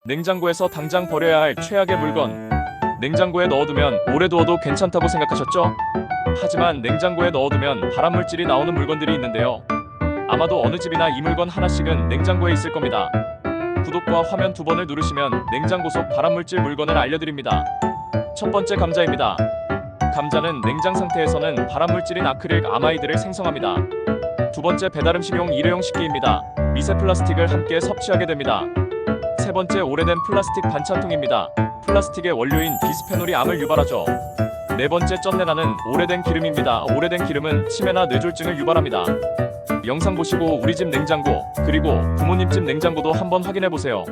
냉장고에서 당장 버려야 할 최악의 물건. 냉장고에 넣어두면 오래 두어도 괜찮다고 생각하셨죠? 하지만 냉장고에 넣어두면 발암물질이 나오는 물건들이 있는데요. 아마도 어느 집이나 이 물건 하나씩은 냉장고에 있을 겁니다. 구독과 화면 두 번을 누르시면 냉장고 속 발암물질 물건을 알려드립니다. 첫 번째, 감자입니다. 감자는 냉장 상태에서는 발암물질인 아크릴 아마이드를 생성합니다. 두 번째, 배달음식용 일회용 식기입니다. 미세 플라스틱을 함께 섭취하게 됩니다. 세 번째, 오래된 플라스틱 반찬통입니다. 플라스틱의 원료인 비스페놀이 암을 유발하죠. 네 번째, 쩐내나는 오래된 기름입니다. 오래된 기름은 치매나 뇌졸중을 유발합니다. 영상 보시고 우리 집 냉장고, 그리고 부모님 집 냉장고도 한번 확인해보세요.